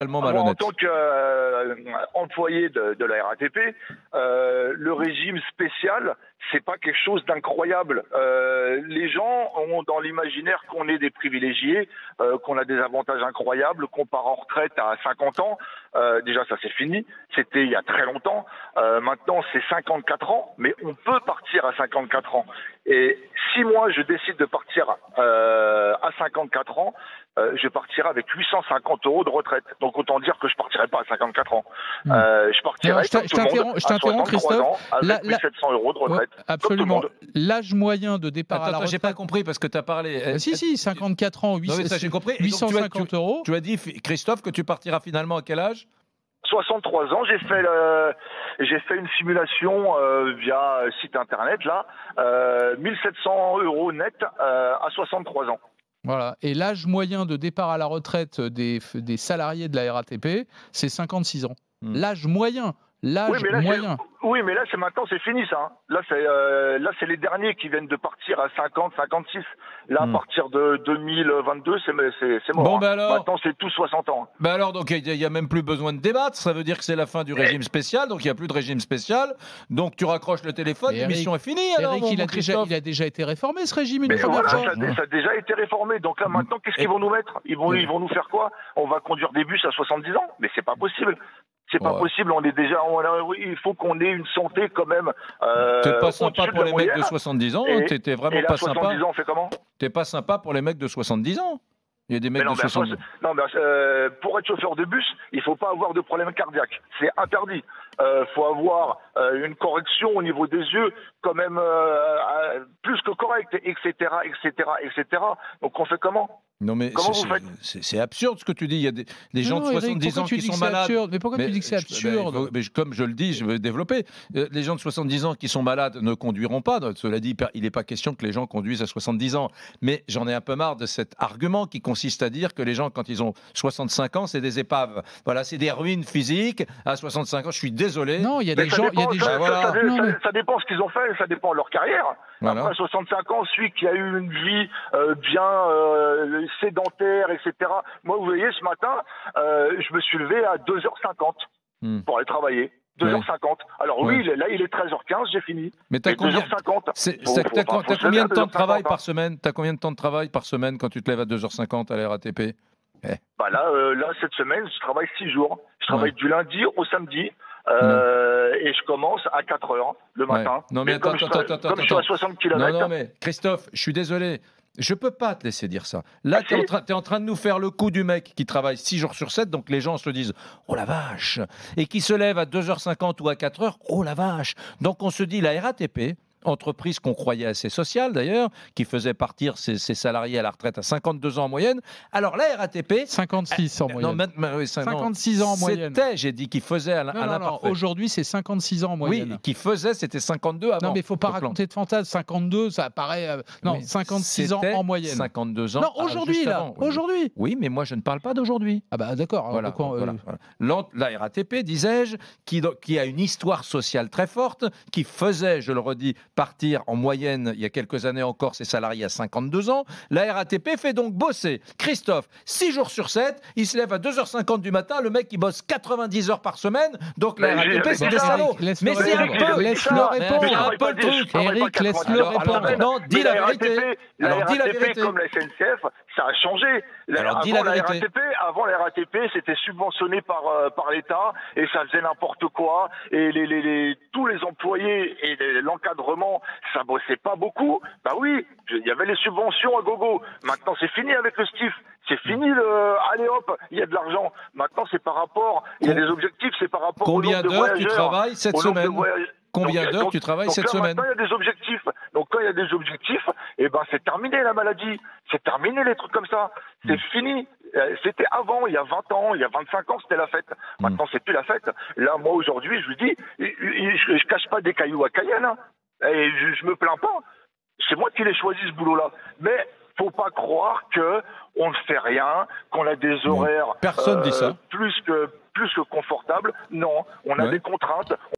Tellement Moi, en malhonnête. tant qu'employé de la RATP, le régime spécial, c'est pas quelque chose d'incroyable. Les gens ont dans l'imaginaire qu'on est des privilégiés, qu'on a des avantages incroyables, qu'on part en retraite à 50 ans. Déjà, ça c'est fini. C'était il y a très longtemps. Maintenant, c'est 54 ans, mais on peut partir à 54 ans. Et si moi, je décide de partir à 54 ans, je partirai avec 850 € de retraite. Donc autant dire que je partirai pas à 54 ans. Je partirai Alors, comme tout le monde je à t'interromps, 63 Christophe. ans avec 1700 € de retraite. Ouais, comme tout le absolument. monde. L'âge moyen de départ à la Attends, j'ai retraite. pas compris parce que tu as parlé. Si, 54 ans, Non, mais ça, j'ai compris. Et donc, 850 €. Tu as dit, Christophe, que tu partiras finalement à quel âge? 63 ans, j'ai fait une simulation via site internet là, 1700 € net à 63 ans. Voilà. Et l'âge moyen de départ à la retraite des salariés de la RATP, c'est 56 ans. L'âge moyen. L'âge moyen. Oui, mais là, maintenant, c'est fini, ça. Hein. Là, c'est les derniers qui viennent de partir à 50, 56. Là, à partir de 2022, c'est mort. Bon, hein. ben alors... Maintenant, c'est tous 60 ans. Ben alors, donc, il n'y a même plus besoin de débattre. Ça veut dire que c'est la fin du régime spécial. Donc, il n'y a plus de régime spécial. Donc, tu raccroches le téléphone, l'émission est finie. Alors, Eric, il a déjà été réformé, ce régime, une mais première voilà, fois. ça a déjà été réformé. Donc là, maintenant, qu'est-ce qu'ils vont nous mettre ils vont nous faire quoi? On va conduire des bus à 70 ans? Mais c'est pas possible. C'est pas possible, on est déjà. Il faut qu'on ait une santé quand même. T'es pas sympa pour les mecs de 70 ans, t'es vraiment pas sympa. 70 ans, on fait comment? T'es pas sympa pour les mecs de 70 ans. Il y a des mecs de 70 ans. Non, mais pour être chauffeur de bus, il faut pas avoir de problème cardiaque. C'est interdit. Faut avoir une correction au niveau des yeux, quand même plus que correcte, etc., etc., etc. Donc on fait comment? Non mais c'est absurde ce que tu dis. Il y a des gens de 70 ans qui sont malades. Mais pourquoi tu dis que c'est absurde? Comme je le dis, je veux développer. Les gens de 70 ans qui sont malades ne conduiront pas. Cela dit, il n'est pas question que les gens conduisent à 70 ans. Mais j'en ai un peu marre de cet argument qui consiste à dire que les gens, quand ils ont 65 ans, c'est des épaves. Voilà, c'est des ruines physiques. À 65 ans, je suis désolé. Non, il y a des gens... Ça dépend ce qu'ils ont fait, ça dépend de leur carrière. Voilà. Après 65 ans, celui qui a eu une vie bien sédentaire, etc. Moi, vous voyez, ce matin, je me suis levé à 2h50 pour aller travailler. 2h50. Alors oui, là, il est 13h15, j'ai fini. Mais t'as combien 2h50. T'as combien de temps de travail par semaine? T'as combien de temps de travail par semaine quand tu te lèves à 2h50 à la RATP? Bah là, cette semaine, je travaille 6 jours. Je travaille du lundi au samedi. Et je commence à 4h le matin. Non, mais attends. Je suis à 60 km. Non, mais Christophe, je suis désolé. Je peux pas te laisser dire ça. Là, tu es en train de nous faire le coup du mec qui travaille 6 jours sur 7, donc les gens se disent « Oh la vache !» et qui se lève à 2h50 ou à 4h « Oh la vache !» Donc on se dit la RATP, entreprise qu'on croyait assez sociale d'ailleurs, qui faisait partir ses salariés à la retraite à 52 ans en moyenne. Alors la RATP... 56 en moyenne. 56 ans en moyenne. C'était, j'ai dit, qui faisait à l'imparfait. Aujourd'hui, c'est 56 ans en moyenne. Oui, qui faisait, c'était 52 avant. Non, mais il ne faut pas raconter de fantasme. 52, ça paraît... Non, 56 ans en moyenne. 52 ans. Non, aujourd'hui, là. Aujourd'hui. Oui, mais moi, je ne parle pas d'aujourd'hui. Ah bah d'accord. Voilà, la RATP, disais-je, qui a une histoire sociale très forte, qui faisait, je le redis, partir en moyenne, il y a quelques années encore, ses salariés à 52 ans. La RATP fait donc bosser Christophe 6 jours sur 7. Il se lève à 2h50 du matin. Le mec, il bosse 90 heures par semaine. Donc la RATP, c'est des salauds. Mais c'est un peu... Laisse-le répondre. Un peu le truc. Eric, laisse-le répondre. Non, dis la vérité. Alors, dis la vérité. Comme la SNCF, ça a changé. Alors, dis la vérité. Avant la RATP, c'était subventionné par l'État et ça faisait n'importe quoi. Et tous les employés et l'encadrement, ça bossait pas beaucoup. Bah oui, il y avait les subventions à gogo. Maintenant, c'est fini avec le STIF. C'est fini allez hop, il y a de l'argent. Maintenant, c'est par rapport, il y a des objectifs, c'est par rapport au nombre de voyageurs. Combien d'heures tu travailles cette semaine? Combien d'heures tu travailles cette semaine? Maintenant, il y a des objectifs. Donc, quand il y a des objectifs, eh ben, c'est terminé la maladie. C'est terminé les trucs comme ça. C'est fini. C'était avant, il y a 20 ans, il y a 25 ans, c'était la fête. Maintenant, c'est plus la fête. Là, moi, aujourd'hui, je lui dis, je cache pas des cailloux à Cayenne. Hein. Et je me plains pas. C'est moi qui l'ai choisi, ce boulot-là. Mais, faut pas croire que on ne fait rien, qu'on a des horaires personne dit ça. plus que confortables. Non, on a des contraintes.